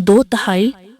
2/3?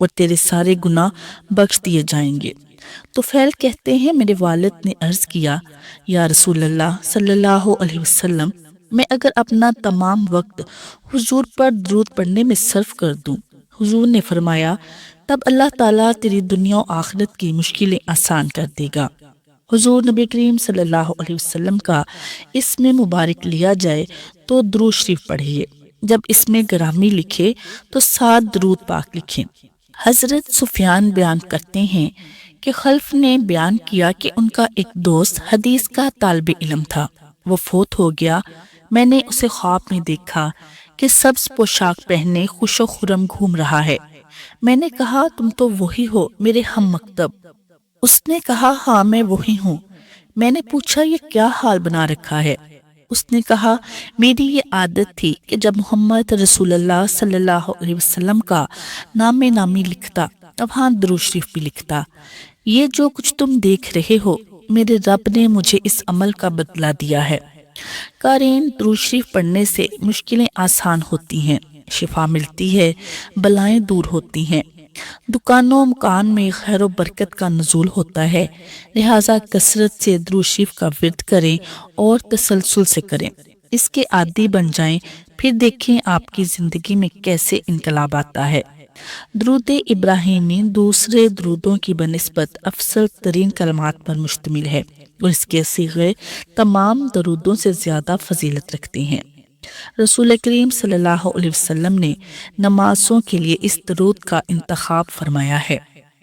اور تیرے سارے گناہ بخش دیے جائیں گے۔ طفیل کہتے ہیں میرے والد نے عرض کیا یا رسول اللہ صلی اللہ علیہ وسلم، میں اگر اپنا تمام وقت حضور پر درود پڑھنے میں صرف کر دوں، حضور نے فرمایا تب اللہ تعالیٰ تیری دنیا و آخرت کی مشکلیں آسان کر دے گا۔ حضور نبی کریم صلی اللہ علیہ وسلم کا اسم مبارک لیا جائے تو درود شریف پڑھیے، جب اس میں گرامی لکھے تو 7 درود پاک لکھیں۔ حضرت سفیان بیان کرتے ہیں کہ خلف نے بیان کیا کہ ان کا ایک دوست حدیث کا طالب علم تھا، وہ فوت ہو گیا۔ میں نے اسے خواب میں دیکھا کہ سبز پوشاک پہنے خوش و خرم گھوم رہا ہے۔ میں نے کہا تم تو وہی ہو میرے ہم مکتب۔ اس نے کہا ہاں میں وہی ہوں۔ میں نے پوچھا یہ کیا حال بنا رکھا ہے؟ اس نے کہا میری یہ عادت تھی کہ جب محمد رسول اللہ صلی اللہ علیہ وسلم کا نام نامی لکھتا اب ہاں درود شریف بھی لکھتا۔ یہ جو کچھ تم دیکھ رہے ہو میرے رب نے مجھے اس عمل کا بدلہ دیا ہے۔ قارئین، درود شریف پڑھنے سے مشکلیں آسان ہوتی ہیں، شفا ملتی ہے، بلائیں دور ہوتی ہیں، دکانوں و مکان میں خیر و برکت کا نزول ہوتا ہے۔ لہٰذا کثرت سے درود شریف کا ورد کریں اور تسلسل سے کریں، اس کے عادی بن جائیں، پھر دیکھیں آپ کی زندگی میں کیسے انقلاب آتا ہے۔ درود ابراہیمی دوسرے درودوں کی بنسبت افضل ترین کلمات پر مشتمل ہے اور اس کے صیغے تمام درودوں سے زیادہ فضیلت رکھتے ہیں۔ رسول کریم صلی اللہ علیہ وسلم نے نمازوں کے لیے اس درود کا انتخاب فرمایا ہے،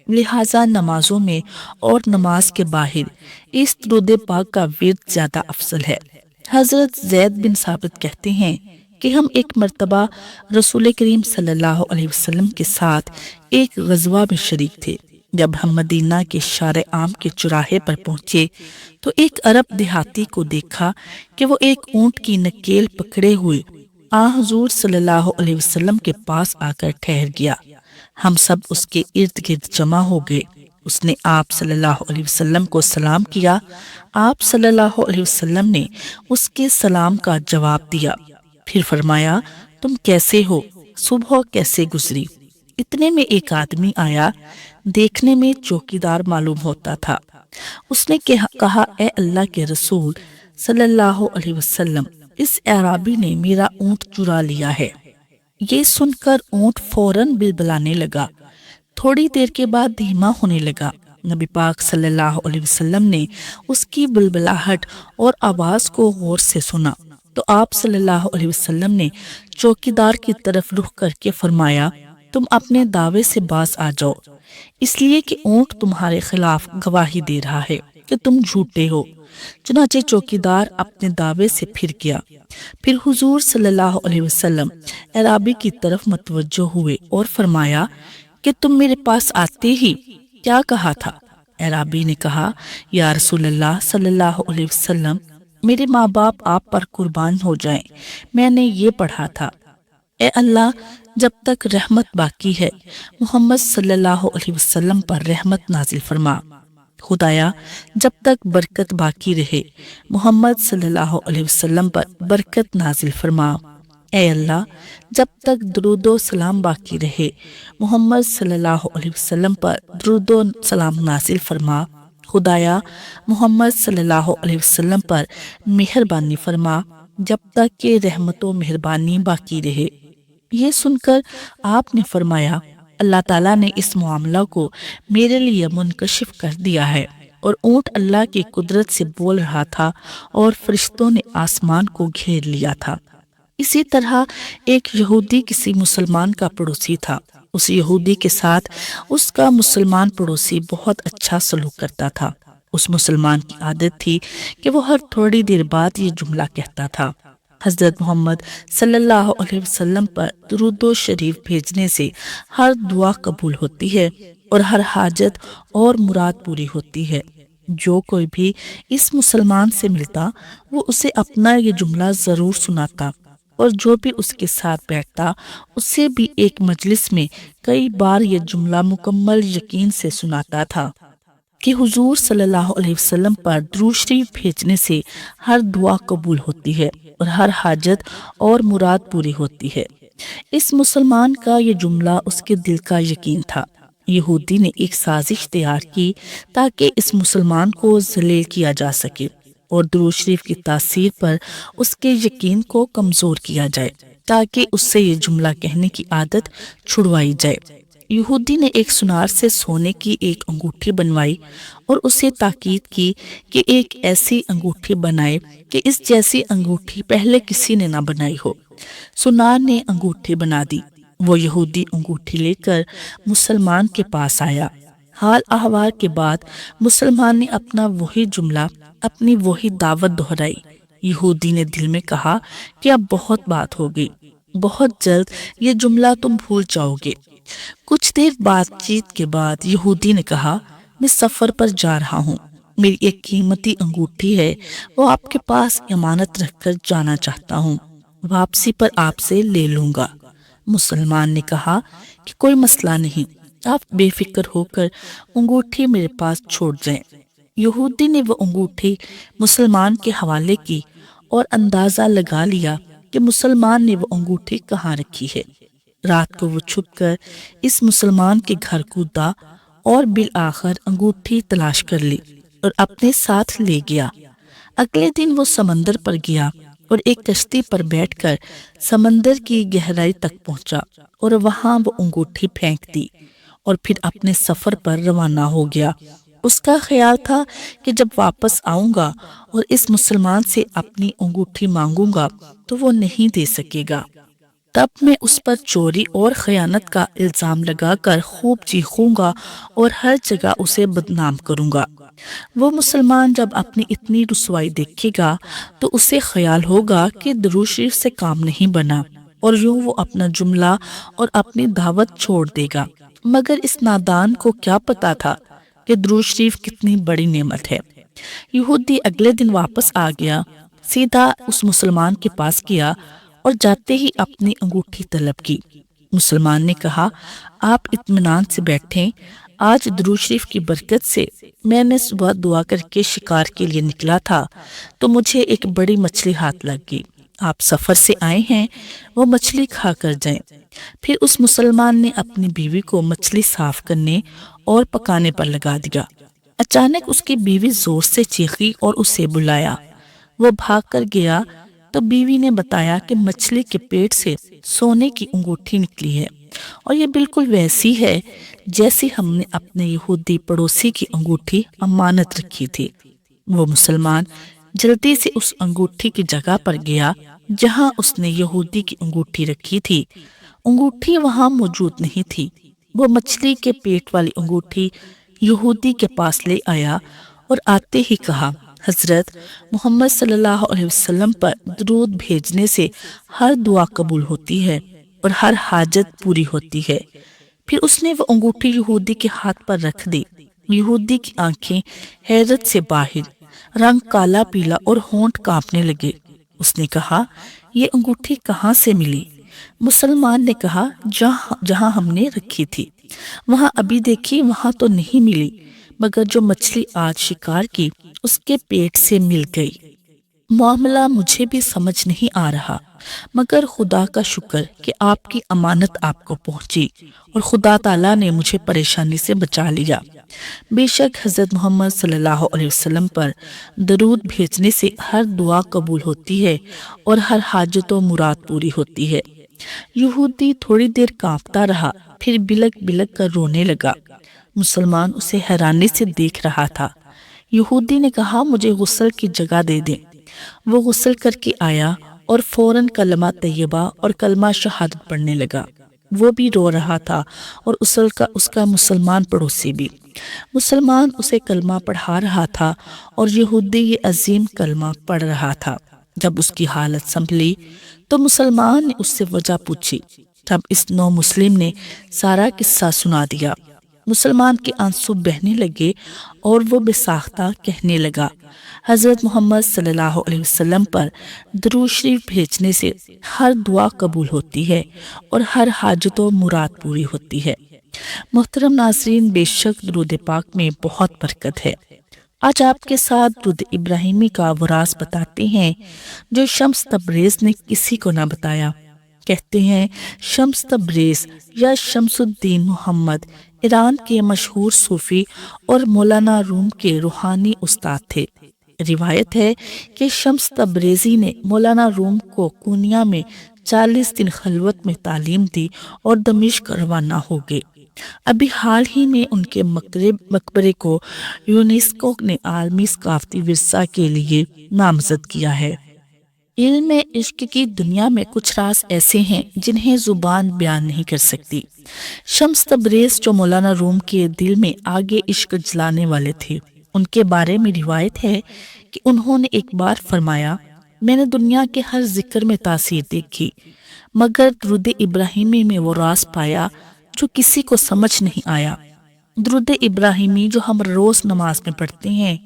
لہٰذا نمازوں میں اور نماز کے باہر اس درود پاک کا ورد زیادہ افضل ہے۔ حضرت زید بن ثابت کہتے ہیں کہ ہم ایک مرتبہ رسول کریم صلی اللہ علیہ وسلم کے ساتھ ایک غزوہ میں شریک تھے۔ جب ہم مدینہ کے شارع عام کے چوراہے پر پہنچے تو ایک عرب دیہاتی کو دیکھا کہ وہ ایک اونٹ کی نکیل پکڑے ہوئے حضور صلی اللہ علیہ وسلم کے پاس آ کر ٹھہر گیا۔ ہم سب اس کے ارد گرد جمع ہو گئے۔ اس نے آپ صلی اللہ علیہ وسلم کو سلام کیا۔ آپ صلی اللہ علیہ وسلم نے اس کے سلام کا جواب دیا، پھر فرمایا تم کیسے ہو، صبح کیسے گزری؟ اتنے میں ایک آدمی آیا، دیکھنے میں چوکیدار معلوم ہوتا تھا۔ اس نے کہا اے اللہ کے رسول صلی اللہ علیہ وسلم، اس اعرابی نے میرا اونٹ چرا لیا ہے۔ یہ سن کر اونٹ فوراً بلبلانے لگا، تھوڑی دیر کے بعد دھیما ہونے لگا۔ نبی پاک صلی اللہ علیہ وسلم نے اس کی بلبلاہٹ اور آواز کو غور سے سنا تو آپ صلی اللہ علیہ وسلم نے چوکیدار کی طرف رخ کر کے فرمایا تم اپنے دعوے سے باز آ جاؤ، اس لیے کہ اونٹ تمہارے خلاف گواہی دے رہا ہے کہ تم جھوٹے ہو۔ چنانچہ چوکیدار اپنے دعوے سے پھر گیا۔ پھر حضور صلی اللہ علیہ وسلم اعرابی کی طرف متوجہ ہوئے اور فرمایا کہ تم میرے پاس آتے ہی کیا کہا تھا؟ اعرابی نے کہا یا رسول اللہ صلی اللہ علیہ وسلم، میرے ماں باپ آپ پر قربان ہو جائیں، میں نے یہ پڑھا تھا اے اللہ جب تک رحمت باقی ہے محمد صلی اللہ علیہ وسلم پر رحمت نازل فرما۔ خدایا جب تک برکت باقی رہے محمد صلی اللہ علیہ وسلم پر برکت نازل فرما۔ اے اللہ جب تک درود و سلام باقی رہے محمد صلی اللہ علیہ وسلم پر درود و سلام نازل فرما۔ خدایا محمد صلی اللہ علیہ وسلم پر مہربانی فرما جب تک کہ رحمت و مہربانی باقی رہے۔ یہ سن کر آپ نے فرمایا اللہ تعالیٰ نے اس معاملہ کو میرے لیے منکشف کر دیا ہے، اور اونٹ اللہ کی قدرت سے بول رہا تھا اور فرشتوں نے آسمان کو گھیر لیا تھا۔ اسی طرح ایک یہودی کسی مسلمان کا پڑوسی تھا۔ اس یہودی کے ساتھ اس کا مسلمان پڑوسی بہت اچھا سلوک کرتا تھا۔ اس مسلمان کی عادت تھی کہ وہ ہر تھوڑی دیر بعد یہ جملہ کہتا تھا، حضرت محمد صلی اللہ علیہ وسلم پر درود و شریف بھیجنے سے ہر دعا قبول ہوتی ہے اور ہر حاجت اور مراد پوری ہوتی ہے۔ جو کوئی بھی اس مسلمان سے ملتا وہ اسے اپنا یہ جملہ ضرور سناتا، اور جو بھی اس کے ساتھ بیٹھتا اسے بھی ایک مجلس میں کئی بار یہ جملہ مکمل یقین سے سناتا تھا کہ حضور صلی اللہ علیہ وسلم پر درود شریف بھیجنے سے ہر دعا قبول ہوتی ہے اور ہر حاجت اور مراد پوری ہوتی ہے۔ اس مسلمان کا یہ جملہ اس کے دل کا یقین تھا۔ یہودی نے ایک سازش تیار کی تاکہ اس مسلمان کو ذلیل کیا جا سکے اور درود شریف کی تاثیر پر اس کے یقین کو کمزور کیا جائے تاکہ اس سے یہ جملہ کہنے کی عادت چھڑوائی جائے۔ یہودی نے ایک سنار سے سونے کی ایک انگوٹھی بنوائی اور اسے تاکید کی کہ ایک ایسی انگوٹھی بنائے کہ اس جیسی انگوٹھی پہلے کسی نے نہ بنائی ہو۔ سنار نے انگوٹھی بنا دی۔ وہ یہودی انگوٹھی لے کر مسلمان کے پاس آیا۔ حال احوال کے بعد مسلمان نے اپنا وہی جملہ، اپنی وہی دعوت دہرائی۔ یہودی نے دل میں کہا کہ اب بہت بات ہو گئی، بہت جلد یہ جملہ تم بھول جاؤ گے۔ کچھ دیر بات چیت کے بعد یہودی نے کہا، میں سفر پر جا رہا ہوں، میری ایک قیمتی انگوٹھی ہے، وہ آپ کے پاس امانت رکھ کر جانا چاہتا ہوں، واپسی پر آپ سے لے لوں گا۔ مسلمان نے کہا کہ کوئی مسئلہ نہیں، آپ بے فکر ہو کر انگوٹھی میرے پاس چھوڑ جائیں۔ یہودی نے وہ انگوٹھی مسلمان کے حوالے کی اور اندازہ لگا لیا کہ مسلمان نے وہ انگوٹھی کہاں رکھی ہے۔ رات کو وہ چھپ کر اس مسلمان کے گھر کودا اور بالآخر انگوٹھی تلاش کر لی اور اپنے ساتھ لے گیا۔ اگلے دن وہ سمندر پر گیا اور ایک کشتی پر بیٹھ کر سمندر کی گہرائی تک پہنچا اور وہاں وہ انگوٹھی پھینک دی اور پھر اپنے سفر پر روانہ ہو گیا۔ اس کا خیال تھا کہ جب واپس آؤں گا اور اس مسلمان سے اپنی انگوٹھی مانگوں گا تو وہ نہیں دے سکے گا، تب میں اس پر چوری اور خیانت کا الزام لگا کر خوب چیخوں گا اور ہر جگہ اسے بدنام کروں گا۔ وہ مسلمان جب اپنی اتنی رسوائی دیکھے گا تو اسے خیال ہوگا کہ درود شریف سے کام نہیں بنا اور یوں وہ اپنا جملہ اور اپنی دعوت چھوڑ دے گا۔ مگر اس نادان کو کیا پتا تھا کہ درود شریف کتنی بڑی نعمت ہے۔ یہودی اگلے دن واپس آ گیا، سیدھا اس مسلمان کے پاس گیا اور جاتے ہی اپنی انگوٹھی طلب کی۔ مسلمان نے کہا، آپ اطمینان سے بیٹھیں، آج درود شریف کی برکت سے میں نے صبح دعا کر کے شکار کے لیے نکلا تھا تو مجھے ایک بڑی مچھلی ہاتھ لگ گئی۔ آپ سفر سے آئے ہیں، وہ مچھلی کھا کر جائیں۔ پھر اس مسلمان نے اپنی بیوی کو مچھلی صاف کرنے اور پکانے پر لگا دیا۔ اچانک اس کی بیوی زور سے چیخی اور اسے بلایا۔ وہ بھاگ کر گیا تو بیوی نے بتایا کہ مچھلی کے پیٹ سے سونے کی انگوٹھی نکلی ہے اور یہ بالکل ویسی ہے جیسی ہم نے اپنے یہودی پڑوسی کی انگوٹھی امانت رکھی تھی۔ وہ مسلمان جلدی سے اس انگوٹھی کی جگہ پر گیا جہاں اس نے یہودی کی انگوٹھی رکھی تھی۔ انگوٹھی وہاں موجود نہیں تھی۔ وہ مچھلی کے پیٹ والی انگوٹھی یہودی کے پاس لے آیا اور آتے ہی کہا، حضرت محمد صلی اللہ علیہ وسلم پر درود بھیجنے سے ہر دعا قبول ہوتی ہے اور ہر حاجت پوری ہوتی ہے۔ پھر اس نے وہ انگوٹھی یہودی کے ہاتھ پر رکھ دی۔ یہودی کی آنکھیں حیرت سے باہر، رنگ کالا پیلا اور ہونٹ کانپنے لگے۔ اس نے کہا، یہ انگوٹھی کہاں سے ملی؟ مسلمان نے کہا، جہاں ہم نے رکھی تھی وہاں ابھی دیکھی، وہاں تو نہیں ملی، مگر جو مچھلی آج شکار کی اس کے پیٹ سے مل گئی۔ معاملہ مجھے بھی سمجھ نہیں آ رہا، مگر خدا کا شکر کہ آپ کی امانت آپ کو پہنچی اور خدا تعالیٰ نے مجھے پریشانی سے بچا لیا۔ بے شک حضرت محمد صلی اللہ علیہ وسلم پر درود بھیجنے سے ہر دعا قبول ہوتی ہے اور ہر حاجت و مراد پوری ہوتی ہے۔ یہودی تھوڑی دیر کانپتا رہا، پھر بلک بلک کر رونے لگا۔ مسلمان اسے حیرانی سے دیکھ رہا تھا۔ یہودی نے کہا، مجھے غسل کی جگہ دے دیں۔ وہ غسل کر کے آیا اور فوراً کلمہ طیبہ اور کلمہ شہادت پڑھنے لگا۔ وہ بھی رو رہا تھا اور اس کا مسلمان پڑوسی بھی۔ مسلمان اسے کلمہ پڑھا رہا تھا اور یہودی یہ عظیم کلمہ پڑھ رہا تھا۔ جب اس کی حالت سنبھلی تو مسلمان نے اس سے وجہ پوچھی۔ تب اس نو مسلم نے سارا قصہ سنا دیا۔ مسلمان کے آنسو بہنے لگے اور وہ بے ساختہ کہنے لگا، حضرت محمد صلی اللہ علیہ وسلم پر درود شریف بھیجنے سے ہر دعا قبول ہوتی ہے اور ہر حاجت و مراد پوری ہوتی ہے۔ محترم ناظرین، بے شک درود پاک میں بہت برکت ہے۔ آج آپ کے ساتھ درود ابراہیمی کا وہ راز بتاتے ہیں جو شمس تبریز نے کسی کو نہ بتایا۔ کہتے ہیں شمس تبریز یا شمس الدین محمد ایران کے مشہور صوفی اور مولانا روم کے روحانی استاد تھے۔ روایت ہے کہ شمس تبریزی نے مولانا روم کو کونیا میں 40 دن خلوت میں تعلیم دی اور دمشق روانہ ہو گئے۔ ابھی حال ہی میں ان کے مقبرے کو یونیسکو نے عالمی ثقافتی ورثہ کے لیے نامزد کیا ہے۔ علم عشق کی دنیا میں کچھ راز ایسے ہیں جنہیں زبان بیان نہیں کر سکتی۔ شمس تبریز جو مولانا روم کے دل میں آگے عشق جلانے والے تھے، ان کے بارے میں روایت ہے کہ انہوں نے ایک بار فرمایا، میں نے دنیا کے ہر ذکر میں تاثیر دیکھی مگر درود ابراہیمی میں وہ راز پایا جو کسی کو سمجھ نہیں آیا۔ درود ابراہیمی جو ہم روز نماز میں پڑھتے ہیں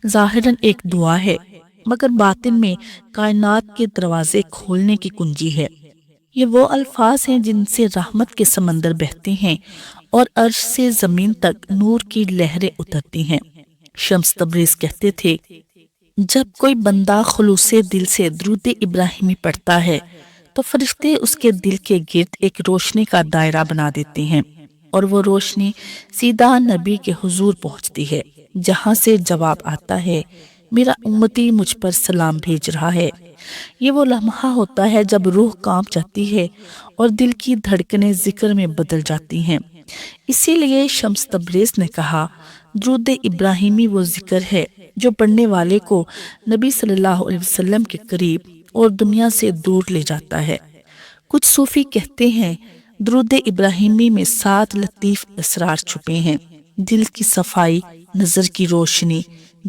ظاہراً ایک دعا ہے مگر باطن میں کائنات کے دروازے کھولنے کی کنجی ہے۔ یہ وہ الفاظ ہیں جن سے رحمت کے سمندر بہتے ہیں اور عرش سے زمین تک نور کی لہریں اترتی ہیں۔ شمس تبریز کہتے تھے، جب کوئی بندہ خلوص دل سے درود ابراہیمی پڑھتا ہے تو فرشتے اس کے دل کے گرد ایک روشنی کا دائرہ بنا دیتے ہیں اور وہ روشنی سیدھا نبی کے حضور پہنچتی ہے، جہاں سے جواب آتا ہے، میرا امتی مجھ پر سلام بھیج رہا ہے۔ یہ وہ لمحہ ہوتا ہے جب روح کانپ جاتی ہے اور دل کی دھڑکنیں ذکر میں بدل جاتی ہیں۔ اسی لیے شمس تبریز نے کہا، درود ابراہیمی وہ ذکر ہے جو پڑھنے والے کو نبی صلی اللہ علیہ وسلم کے قریب اور دنیا سے دور لے جاتا ہے۔ کچھ صوفی کہتے ہیں درود ابراہیمی میں 7 لطیف اسرار چھپے ہیں، دل کی صفائی، نظر کی روشنی،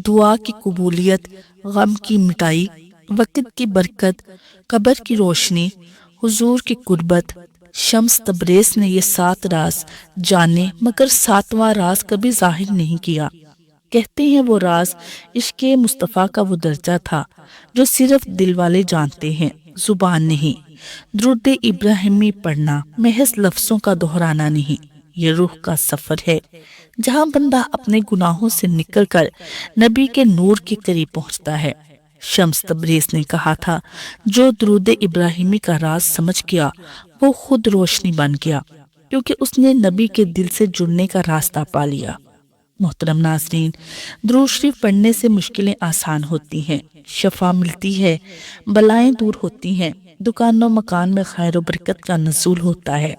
دعا کی قبولیت، غم کی مٹائی، وقت کی برکت، قبر کی روشنی، حضور کی قربت۔ شمس تبریز نے یہ 7 راز جانے مگر 7واں راز کبھی ظاہر نہیں کیا۔ کہتے ہیں وہ راز عشق مصطفیٰ کا وہ درجہ تھا جو صرف دل والے جانتے ہیں، زبان نہیں۔ درود ابراہیمی پڑھنا محض لفظوں کا دہرانا نہیں، یہ روح کا سفر ہے جہاں بندہ اپنے گناہوں سے نکل کر نبی کے نور کے قریب پہنچتا ہے۔ شمس تبریز نے کہا تھا، جو درود ابراہیمی کا راز سمجھ گیا وہ خود روشنی بن گیا، کیونکہ اس نے نبی کے دل سے جڑنے کا راستہ پا لیا۔ محترم ناظرین، درود شریف پڑھنے سے مشکلیں آسان ہوتی ہیں، شفا ملتی ہے، بلائیں دور ہوتی ہیں، دکان و مکان میں خیر و برکت کا نزول ہوتا ہے۔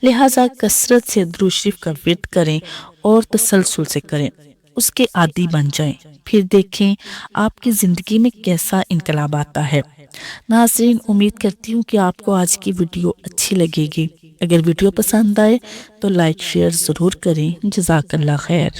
لہٰذا کثرت سے درود شریف کا ورد کریں اور تسلسل سے کریں، اس کے عادی بن جائیں، پھر دیکھیں آپ کی زندگی میں کیسا انقلاب آتا ہے۔ ناظرین، امید کرتی ہوں کہ آپ کو آج کی ویڈیو اچھی لگے گی۔ اگر ویڈیو پسند آئے تو لائک شیئر ضرور کریں۔ جزاک اللہ خیر۔